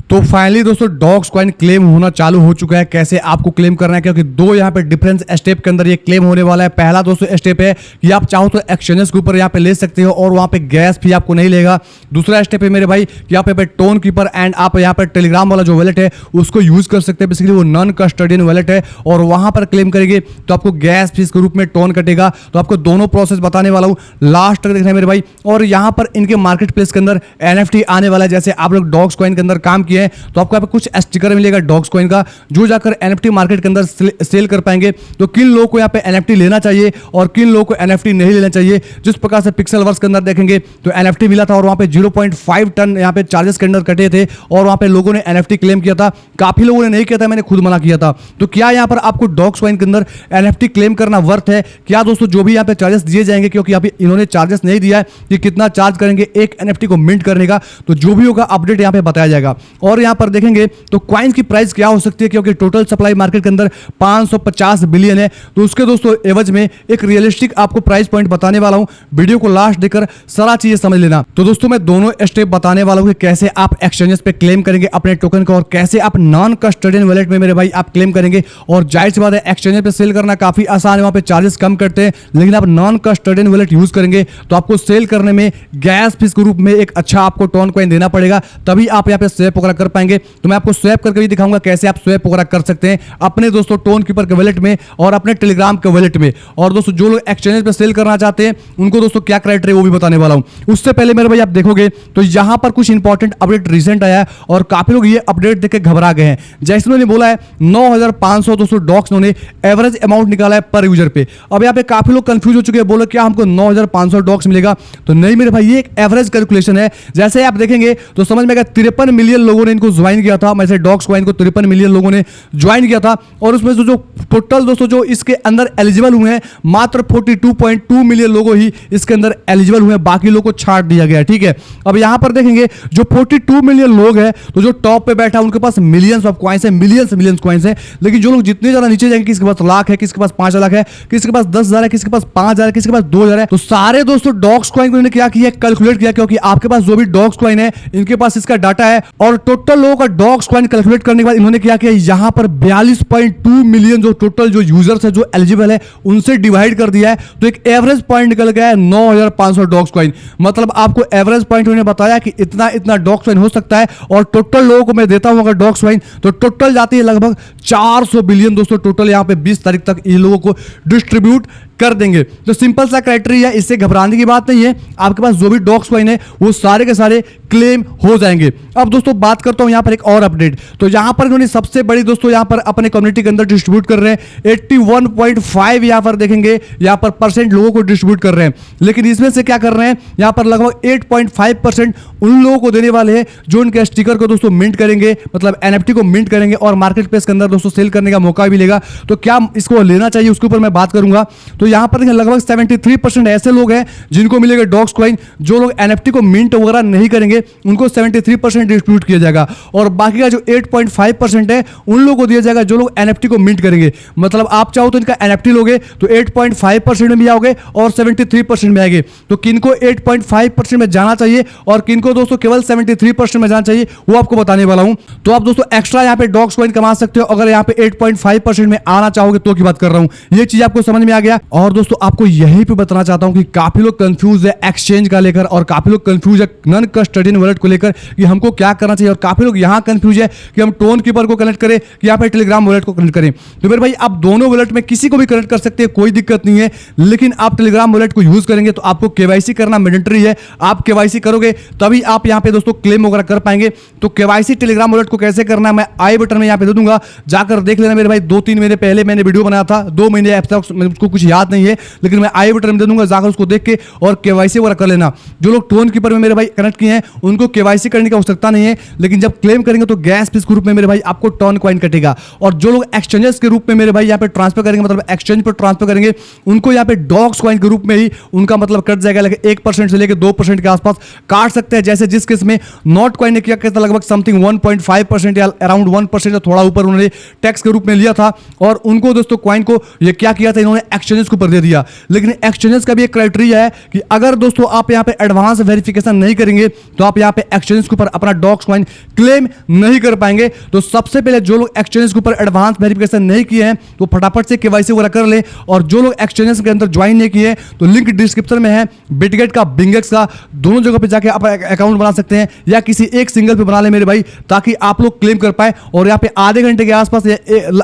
तो फाइनली दोस्तों docs coin claim होना चालू हो चुका है। कैसे आपको क्लेम करना है, क्योंकि दो यहाँ पे डिफरेंस स्टेप के अंदर ये क्लेम होने वाला है। पहला दोस्तों स्टेप है कि आप चाहो तो एक्सचेंजेस के ऊपर यहाँ पे ले सकते हो और वहाँ पे गैस फी आपको नहीं लेगा। दूसरा स्टेप है मेरे भाई कि आप यहाँ पे टोन कीपर एंड आप यहाँ पे टेलीग्राम वाला जो वॉलेट है उसको यूज कर सकते हैं। बेसिकली वो नॉन कस्टोडियन वॉलेट है और वहां पर क्लेम करेंगे तो आपको गैस फीस के रूप में टोन कटेगा। तो आपको दोनों प्रोसेस बताने वाला हूँ, लास्ट तक देखना है मेरे भाई। और यहाँ पर इनके मार्केट प्लेस के अंदर NFT आने वाला है। जैसे आप लोग डॉक्स कॉइन के अंदर काम किए हैं तो आपको यहाँ पे कुछ स्टिकर मिलेगा डॉक्स कॉइन का, जो जाकर NFT मार्केट के अंदर सेल कर पाएंगे। तो किन लोगों को यहाँ पे NFT लेना चाहिए और किन लोगों को NFT नहीं लेना चाहिए। जिस प्रकार से पिक्सल वर्क्स के अंदर देखेंगे तो NFT मिला था और वहां पे 0.5 टन यहाँ पे चार्जेस के अंदर कटे थे और वहां पे लोगों ने NFT क्लेम किया था। काफी लोगों ने नहीं किया था, मैंने खुद मना किया था। तो क्या यहाँ पर आपको डॉक्स कॉइन के अंदर NFT क्लेम करना वर्थ है क्या दोस्तों? जो भी यहाँ पे चार्जेस दिए जाएंगे, क्योंकि अभी इन्होंने चार्जेस नहीं दिया है कि कितना चार्ज करेंगे एक NFT को मिंट करने का, तो जो भी होगा अपडेट यहाँ पे बताया जाएगा। और यहाँ पर देखेंगे तो कॉइन्स की प्राइस क्या हो सकती है, क्योंकि टोटल सप्लाई मार्केट के अंदर 550 बिलियन है। तो उसके दोस्तों एवज में एक रियलिस्टिक आपको प्राइस पॉइंट बताने वाला हूं। वीडियो को लास्ट देखकर सारा चीजें समझ लेना। तो दोस्तों मैं दोनों स्टेप बताने वाला हूं कि कैसे आप एक्सचेंजेस पे क्लेम करेंगे अपने टोकन को और कैसे आप नॉन कस्टोडियन वॉलेट में मेरे भाई आप क्लेम करेंगे। और जाहिर सी बात है एक्सचेंज पे सेल करना काफी आसान है, वहां पे चार्जेस कम करते हैं। लेकिन आप नॉन कस्टोडियन वॉलेट यूज करेंगे तो आपको सेल करने में गैस फीस के रूप में एक अच्छा आपको टोन कॉइन देना पड़ेगा, तभी आप यहाँ पे स्वैप वगैरह कर पाएंगे। तो मैं आपको स्वैप करके भी दिखाऊंगा कैसे आप स्वैप वगैरह कर सकते हैं अपने दोस्तों टोन कीपर के वॉलेट में और अपने टेलीग्राम के वॉलेट में। और दोस्तों जो लोग एक्सचेंज पे सेल करना चाहते हैं उनको दोस्तों क्या क्राइटेरिया वो भी बताने वाला हूं। उससे पहले मेरे भाई आप देखोगे तो यहां पर कुछ इंपॉर्टेंट अपडेट रिसेंट आया है और काफी लोग ये अपडेट देख के घबरा गए हैं। जैसे उन्होंने बोला है 9500 दोस्तों डॉक्स उन्होंने एवरेज अमाउंट निकाला है पर यूजर पे। अब यहाँ पे काफी लोग कंफ्यूज हो चुके हैं, बोले क्या हमको 9500 डॉक्स मिलेगा? तो नहीं मेरे भाई, ये एक एवरेज कैलकुलेशन है। जैसे आप देखेंगे तो समझ में आएगा 53 मिलियन लोगों ने इनको ज्वाइन किया था। वैसे डॉक्स कॉइन को 53 मिलियन लोगों ने ज्वाइन किया था और उसमें जो टोटल दोस्तों जो इसके अंदर एलिजिबल हुए हैं मात्र 42.2 मिलियन लोगों ही इसके अंदर एलिजिबल हुए हैं, बाकी लोगों को छाट दिया गया। ठीक है, अब यहां पर देखेंगे जो 42 मिलियन लोग हैं तो जो टॉप पे बैठा उनके पास मिलियंस ऑफ कॉइंस है, मिलियंस कॉइंस है। लेकिन जो लोग जितने ज्यादा नीचे जाएंगे, किसके पास लाख है, किसके पास 5 लाख है, किसके पास 10,000 है, किसके पास 5,000 है, किसके पास 2,000 है, तो सारे दोस्तों डॉक्स कॉइन को इन्होंने क्या किया, कैलकुलेट किया। क्योंकि आपके पास जो भी डॉक्स कॉइन है इनके पास इसका डाटा है और टोटल लोगों का डॉक्स कॉइन कैलकुलेट करने के बाद इन्होंने क्या किया, यहां पर 42.2 मिलियन जो टोटल जो यूजर्स है जो एलिजिबल है उनसे डिवाइड कर दिया है। तो एक एवरेज पॉइंट निकल गया है 9500 डॉक्स कॉइन। मतलब आपको एवरेज पॉइंट उन्होंने बताया कि इतना डॉक्स कॉइन हो सकता है और टोटल लोगों को मैं देता हूं अगर डॉक्स कॉइन तो टोटल जाती है लगभग 400 बिलियन दोस्तों। टोटल यहां पे 20 तारीख तक इन लोगों को डिस्ट्रीब्यूट कर देंगे। तो सिंपल सा क्राइटेरिया, इससे घबराने की बात नहीं है। आपके पास जो भी डॉक्स कॉइन है वो सारे के सारे क्लेम हो जाएंगे। अब दोस्तों बात करता हूं यहां पर एक और अपडेट। तो यहां पर इन्होंने सबसे बड़ी दोस्तों यहां पर अपने कम्युनिटी के अंदर डिस्ट्रीब्यूट कर रहे हैं 81.5 यहां पर देखेंगे यहां पर % लोगों को डिस्ट्रीब्यूट कर रहे हैं। लेकिन इसमें से क्या कर रहे हैं, यहां पर लगभग 8.5% उन लोगों को देने वाले हैं जो उनके स्टिकर को दोस्तों मिंट करेंगे, मतलब NFT को मिंट करेंगे और मार्केट प्लेस के अंदर दोस्तों सेल करने का मौका भी मिलेगा। तो क्या इसको लेना चाहिए उसके ऊपर मैं बात करूंगा। तो यहां पर लगभग 73% ऐसे लोग हैं जिनको मिलेगा डॉक्स कॉइन। जो लोग NFT को मिंट वगैरह नहीं करेंगे उनको 73% डिस्ट्रीब्यूट किया जाएगा और बाकी का जो 8.5% है उन लोगों को दिया जाएगा जो लोग NFT को मिंट करेंगे। मतलब आप चाहो तो इनका NFT लोगे तो 8.5% में भी आओगे और 73% में आएंगे। तो किनको 8.5% में जाना चाहिए और किनको दोस्तों केवल 73% में जाना चाहिए वो आपको बताने वाला हूं। तो आप दोस्तों एक्स्ट्रा यहां पे डॉक्स कॉइन कमा सकते हो अगर यहां पे 8.5% में आना चाहोगे तो की बात कर रहा हूं। ये चीज आपको समझ में आ गया। और दोस्तों आपको यहीं पे बताना चाहता हूं कि काफी लोग कंफ्यूज है एक्सचेंज का लेकर और काफी लोग कंफ्यूज है नॉन कस्टोडियन वॉलेट को लेकर कि हमको क्या करना चाहिए। और काफी लोग यहां कंफ्यूज है कि हम टोन कीपर को कनेक्ट करें कि यहां पे टेलीग्राम वॉलेट को कनेक्ट करें। तो मेरे भाई आप दोनों वॉलेट में किसी को भी कनेक्ट कर सकते हैं, कोई दिक्कत नहीं है। लेकिन आप टेलीग्राम वॉलेट को यूज करेंगे तो आपको KYC करना मैंडेटरी है। आप KYC करोगे तभी आप यहां पे दोस्तों क्लेम वगैरह कर पाएंगे। तो KYC टेलीग्राम वॉलेट को कैसे करना है मैं आई बटन में यहां पे दे दूंगा, जाकर देख लेना मेरे भाई। 2-3 महीने पहले मैंने वीडियो बनाया था, 2 महीने अब तक मुझको कुछ याद नहीं है, लेकिन मैं आई बटन में दे दूंगा, जाकर उसको देख के और KYC वगैरह कर लेना। जो लोग टोन कीपर में मेरे भाई कनेक्ट किए हैं उनको KYC करने की आवश्यकता नहीं है, लेकिन जब क्लेम करेंगे तो गैस फीस के रूप में मेरे भाई आपको टोन कॉइन कटेगा। और जो लोग एक्सचेंजेस के रूप में मेरे भाई यहाँ पे ट्रांसफर करेंगे, मतलब एक्सचेंज पर ट्रांसफर करेंगे, उनको यहाँ पे डॉक्स कॉइन के रूप में ही उनका मतलब कट जाएगा। लेकिन 1% से लेकर 2% के आसपास काट सकते हैं। जैसे जिस केस में नॉट कॉइन ने किया था लगभग समथिंग 1.5% या अराउंड 1% या थोड़ा ऊपर उन्होंने टैक्स के रूप में लिया था और उनको दोस्तों कॉइन को ये क्या किया था, इन्होंने एक्सचेंजेस के ऊपर दे दिया। लेकिन एक्सचेंजेस का भी एक क्राइटेरिया है कि अगर दोस्तों आप यहाँ पे एडवांस वेरिफिकेशन नहीं करेंगे तो आप यहाँ पे एक्सचेंजेस के ऊपर अपना डॉक्स कॉइन क्लेम नहीं कर पाएंगे। तो सबसे पहले जो लोग एक्सचेंजेस के ऊपर एडवांस वेरिफिकेशन नहीं किए हैं तो फटाफट से केवाईसी वगैरह कर ले, और जो लोग एक्सचेंजेस के अंदर ज्वाइन नहीं किए हैं तो लिंक डिस्क्रिप्शन में है, बिटगेट का, बिंगेक्स का, दोनों जगह पे जाके आप अकाउंट बना सकते हैं या किसी एक सिंगल पे बना ले मेरे भाई, ताकि आप लोग क्लेम कर पाए। और यहाँ पे आधे घंटे के आसपास,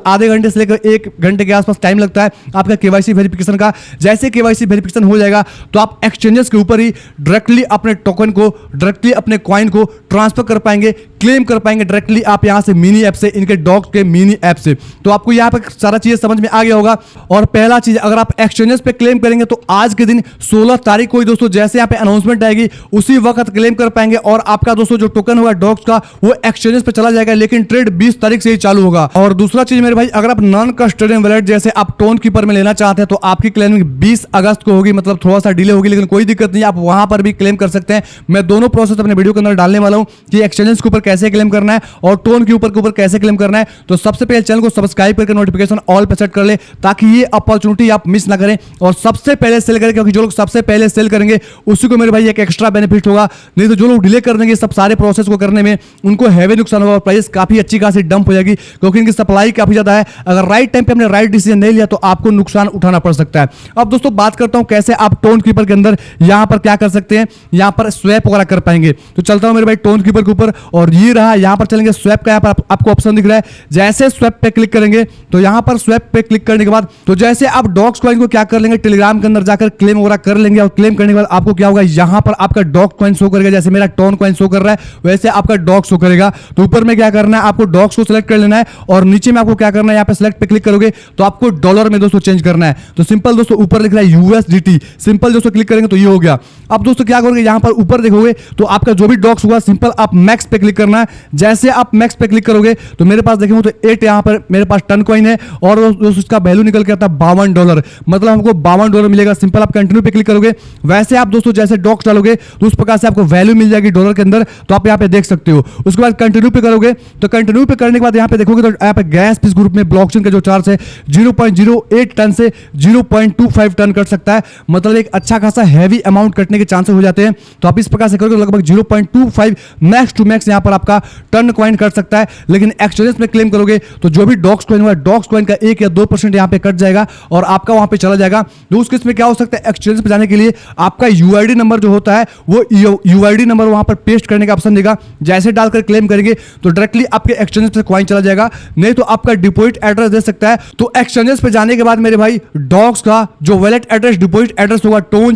आधे घंटे से लेकर 1 घंटे के आसपास टाइम लगता है आपका केवाईसी वेरिफिकेशन का। जैसे केवाईसी वेरिफिकेशन हो जाएगा तो आप एक्सचेंजेस के ऊपर ही डायरेक्टली अपने टोकन को, डायरेक्टली अपने कॉइन को ट्रांसफर कर पाएंगे, क्लेम कर पाएंगे डायरेक्टली आप यहां से मिनी ऐप से, इनके डॉक्स के मिनी ऐप से। तो आपको यहां पर सारा चीज समझ में आ गया होगा। और पहला चीज, अगर आप एक्सचेंजेस पे क्लेम करेंगे तो आज के दिन 16 तारीख को ही दोस्तों जैसे यहां पे अनाउंसमेंट आएगी उसी वक्त क्लेम कर पाएंगे, और आपका दोस्तों जो टोकन होगा डॉक्स का वो एक्सचेंजेस पे चला जाएगा। लेकिन ट्रेड 20 तारीख से ही चालू होगा। और दूसरा चीज मेरे भाई, अगर आप नॉन कस्टोडियन वॉलेट जैसे आप टोन कीपर में लेना चाहते हैं तो आपकी क्लेमिंग 20 अगस्त को होगी, मतलब थोड़ा सा डिले होगी, लेकिन कोई दिक्कत नहीं, आप वहां पर भी क्लेम कर सकते हैं। मैं दोनों प्रोसेस अपने वीडियो के अंदर डालने वाला हूं कि एक्सचेंजेस के ऊपर कैसे क्लेम करना है और टोन के ऊपर कैसे क्लेम करना है। तो सबसे पहले चैनल को सब्सक्राइब करके नोटिफिकेशन ऑल पे सेट कर ले ताकि ये अपॉर्चुनिटी आप मिस ना करें और सबसे पहले सेल करें, क्योंकि जो लोग सबसे पहले सेल करेंगे उसी को मेरे भाई एक एक्स्ट्रा बेनिफिट होगा। नहीं तो जो लोग डिले कर देंगे सब सारे प्रोसेस को करने में उनको हैवी नुकसान होगा और प्राइस काफी अच्छी खासी डंप हो जाएगी, क्योंकि इनकी सप्लाई काफी ज्यादा है। अगर राइट टाइम पे हमने राइट डिसीजन नहीं लिया तो आपको नुकसान उठाना पड़ सकता है। अब दोस्तों बात करता हूं कैसे आप टोन कीपर के अंदर यहां पर क्या कर सकते हैं, यहां पर स्वैप वगैरह कर पाएंगे। तो चलता हूं मेरे भाई टोन कीपर के ऊपर, और ये रहा, यहां पर चलेंगे स्वैप का, यहां पर आपको ऑप्शन दिख रहा है। जैसे स्वैप पे क्लिक करेंगे तो यहां पर स्वैप पे क्लिक करने के बाद तो जैसे आप डॉक्स कॉइन को क्या कर लेंगे, टेलीग्राम के अंदर जाकर क्लेम वगैरह कर लेंगे, और क्लेम करने के बाद आपको क्या होगा, यहां पर आपका डॉक्स कॉइन शो करेगा। जैसे मेरा टोन कॉइन शो कर रहा है वैसे आपका डॉक्स शो करेगा। तो ऊपर में क्या करना है, आपको डॉक्स को सिलेक्ट कर लेना है, और नीचे में आपको क्या करना है, यहां पे सिलेक्ट पे क्लिक करोगे तो आपको डॉलर में दोस्तों चेंज करना है। तो सिंपल दोस्तों ऊपर लिख रहा है यूएसडीटी, सिंपल दोस्तों क्लिक करेंगे तो ये हो गया। अब दोस्तों क्या करोगे, यहां पर ऊपर देखोगे तो आपका जो भी डॉक्स होगा सिंपल आप मैक्स पे क्लिक करना है। जैसे आप मैक्स पे क्लिक करोगे तो मेरे पास देखेंगे तो 8 यहां पर मेरे पास टन कॉइन है, और दोस्तों उसका वैल्यू निकल के आता है $52, मतलब हमको $52 मिलेगा। सिंपल आप कंटिन्यू पे क्लिक करोगे, वैसे आप दोस्तों जैसे डॉक्स डालोगे तो उस प्रकार से आपको वैल्यू मिल जाएगी डॉलर के अंदर। तो आप यहां पे देख सकते हो। उसके बाद कंटिन्यू पे करोगे तो कंटिन्यू पे करने के बाद यहां पे देखोगे तो यहां पे गैस पीस ग्रुप में ब्लॉकचेन का जो चार्ज है 0.08 टन से 0.25 टन कट सकता है, मतलब एक अच्छा खासा हैवी अमाउंट कटने के चांसेस हो जाते हैं। तो आप इस प्रकार से करोगे लगभग 0.25 मैक्स टू मैक्स यहां पर आपका टन कॉइन कट सकता है। लेकिन एक्सचेंजेस में क्लेम करोगे तो जो भी डॉक्स कॉइन हुआ डॉक्स कॉइन का 1 या 2% यहां पे कट जाएगा और आपका वहां पे चला जाएगा। तो उस केस में क्या हो सकता है, एक्सचेंजेस पे जाने के लिए आपका यूआईडी नंबर जो होता है वो यूआईडी नंबर वहां पर पेस्ट करने का ऑप्शन देगा। जैसे डालकर क्लेम करेंगे तो डायरेक्टली आपके एक्सचेंजेस पे कॉइन चला जाएगा, नहीं तो आपका डिपॉजिट एड्रेस दे सकता है। तो एक्सचेंजेस पे जाने के बाद मेरे भाई डॉक्स का जो वॉलेट एड्रेस, डिपॉजिट एड्रेस होगा टोन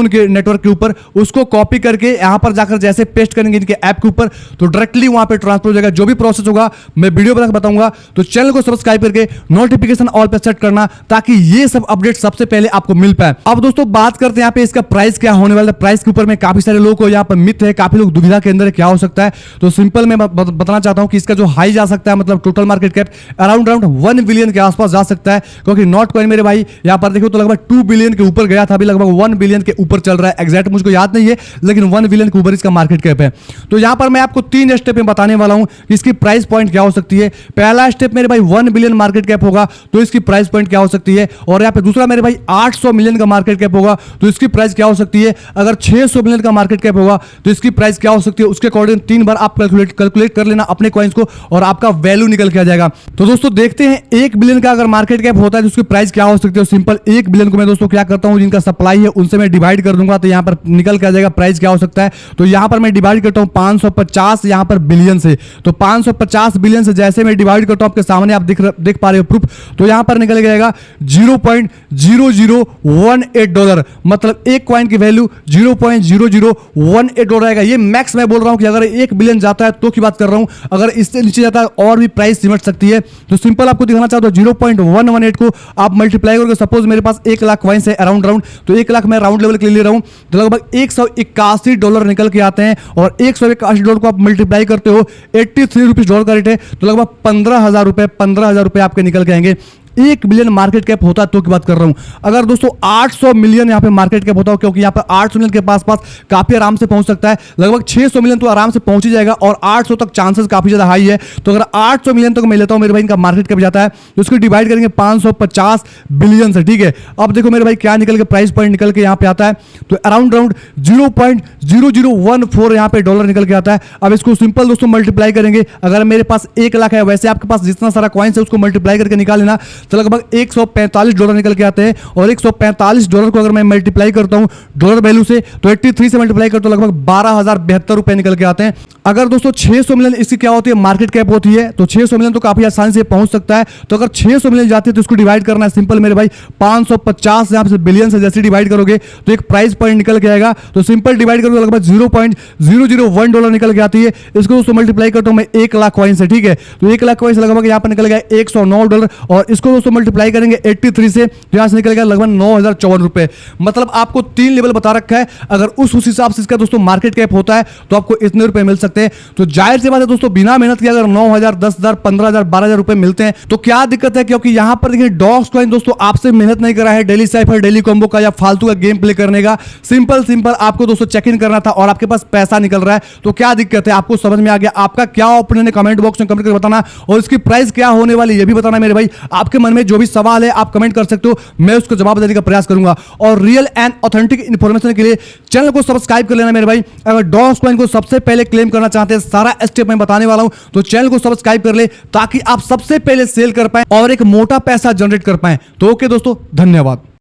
के नेटवर्क के ऊपर, उसको कॉपी करके यहां पर जाकर जैसे पेस्ट करेंगे इनके ऐप के ऊपर तो डायरेक्टली वहां पे ट्रांसफर हो जाएगा। जो भी प्रोसेस होगा मैं वीडियो पर बताऊंगा। तो चैनल को सब्सक्राइब करके नोटिफिकेशन ऑल पे सेट करना ताकि ये सब अपडेट सबसे पहले आपको मिल पाए। अब दोस्तों बात करते हैं यहाँ पे इसका प्राइस क्या होने वाला है। प्राइस के ऊपर में काफी सारे लोगों को यहाँ पर मिथ है, काफी लोग दुविधा के अंदर क्या हो सकता है। तो सिंपल मैं बताना चाहता हूं कि इसका जो हाई जा सकता है, मतलब total market cap around 1 billion के आसपास जा सकता है, क्योंकि नॉट कॉइन मेरे भाई यहाँ पर देखो तो लगभग 2 बिलियन के ऊपर गया था, अभी लगभग 1 बिलियन के ऊपर चल रहा है। एग्जैक्ट मुझको याद नहीं है लेकिन 1 बिलियन के ऊपर इसका मार्केट कैप है। तो यहाँ पर मैं आपको 3 स्टेप में बताने वाला हूं कि इसकी प्राइस पॉइंट क्या हो सकती है। पहला स्टेप मेरे भाई 1 बिलियन मार्केट कैप होगा तो इसकी प्राइस पॉइंट क्या हो सकती है, और यहाँ पे दूसरा मेरे भाई 800 मिलियन का मार्केट कैप होगा तो इसकी प्राइस क्या हो सकती है। अगर 600 मिलियन का मार्केट कैप होगा तो इसकी प्राइस क्या हो सकती है। उसके अकॉर्डिंग 3 बार आप कैलकुलेट कर लेना अपने कॉइंस को और आपका वैल्यू निकल के आ जाएगा। तो दोस्तों देखते हैं 1 बिलियन का अगर मार्केट कैप होता है तो उसकी प्राइस क्या हो सकती है। सिंपल 1 बिलियन को मैं दोस्तों क्या करता हूं, जिनका सप्लाई है उनसे मैं डिवाइड कर दूंगा तो यहां पर निकल के आ जाएगा प्राइस क्या हो सकता है। तो यहां पर मैं डिवाइड करता हूं 550 यहां पर बिलियन से, तो 550 बिलियन से जैसे मैं डिवाइड करता हूं आपके सामने आप देख पा रहे हो प्रूफ, तो यहां पर निकल जाएगा $0.0018, मतलब एक कॉइन की वैल्यू $0.0018 आएगा। ये मैक्स मैं बोल रहा हूं कि अगर 1 बिलियन जाता है तो की बात कर रहा हूं, अगर इससे नीचे जाता है और भी प्राइस सिमट सकती है। तो सिंपल आपको दिखाना चाहता हूं 0.118 को आप मल्टीप्लाई करोगे, सपोज मेरे पास 1 लाख कॉइंस है अराउंड तो 1 लाख मैं राउंड लेवल के लिए ले रहा हूं तो लगभग $181 निकल के आते हैं, और $181 को आप मल्टीप्लाई करते हो 83 रुपीज डॉलर का रेट है तो लगभग 15,000 रुपए आपके निकल के आएंगे। 1 बिलियन मार्केट कैप होता तो की बात कर रहा हूं। अगर दोस्तों 800 मिलियन यहाँ पे मार्केट कैप होता हो, क्योंकि यहाँ पे 800 मिलियन के पास काफी आराम से पहुंच सकता है, लगभग 600 मिलियन तो आराम से पहुंच ही जाएगा और 800 तक चांसेस काफी ज्यादा हाई है। तो अगर 800 मिलियन तक मैं लेता हूं मेरे भाई इनका मार्केट कैप जाता है, तो उसको डिवाइड करेंगे 550 बिलियन से, ठीक है। अब देखो मेरे भाई क्या निकल के प्राइस पॉइंट निकल के यहाँ पे आता है, तो अराउंड 0.0014 यहाँ पे डॉलर निकल के आता है। अब इसको सिंपल दोस्तों मल्टीप्लाई करेंगे, अगर मेरे पास 1 लाख है, वैसे आपके पास जितना सारा कॉइन्स है उसको मल्टीप्लाई करके निकाल लेना, तो लगभग $145 निकल के आते हैं। और $145 को अगर मैं मल्टीप्लाई करता हूं डॉलर वैल्यू से, तो 83 से मल्टीप्लाई करता हूं लगभग 12,072 रुपए निकल के आते हैं। अगर दोस्तों 600 मिलियन इसकी क्या होती है मार्केट कैप होती है, तो 600 मिलियन तो काफी आसानी से पहुंच सकता है। तो अगर 600 मिलियन जाती है तो इसको डिवाइड करना है सिंपल मेरे भाई 550 यहां से बिलियन से जैसे डिवाइड करोगे तो एक प्राइस पॉइंट निकल के आएगा। तो सिंपल डिवाइड करोगे लगभग $0.001 निकल के आती है। इसको दोस्तों मल्टीप्लाई करता हूं मैं 1 लाख कॉइन्स से, ठीक है। तो 1 लाख कॉइन्स लगभग यहां पर निकल गया $109 और इसको दोस्तों मल्टीप्लाई करेंगे 83 से, तो यहां से निकल गया लगभग 9,054 रुपए। मतलब आपको 3 लेवल बता रखा है, अगर उस हिसाब से इसका दोस्तों मार्केट कैप होता है तो आपको इतने रुपए मिल सकते हैं। तो जाहिर सी बात है दोस्तों, बिना मेहनत के अगर 9,000, 10,000, 15,000, 12,000 रुपए मिलते हैं तो क्या दिक्कत है, क्योंकि यहां पर देखिए डॉग्स कॉइन दोस्तों आपसे मेहनत नहीं करा है डेली साइफर, डेली कॉम्बो का या फालतू का गेम प्ले करने का। सिंपल आपको दोस्तों चेक इन करना था और आपके पास पैसा निकल रहा है। तो क्या दिक्कत है, आपको समझ में आ गया? आपका क्या ओपिनियन है कमेंट बॉक्स में कमेंट करके बताना, और इसकी प्राइस क्या होने वाली ये भी बताना मेरे भाई। आपके मन में जो भी सवाल है आप कमेंट कर सकते हो, मैं उसको जवाब देने का प्रयास करूंगा। और रियल एंड ऑथेंटिक इंफॉर्मेशन के लिए चैनल को सब्सक्राइब कर लेना मेरे भाई। अगर डॉग्स कॉइन को सबसे पहले क्लेम करना चाहते हैं, सारा स्टेप मैं बताने वाला हूं, तो चैनल को सब्सक्राइब कर ले ताकि आप सबसे पहले सेल कर पाए और एक मोटा पैसा जनरेट कर पाए। तो ओके दोस्तों, धन्यवाद।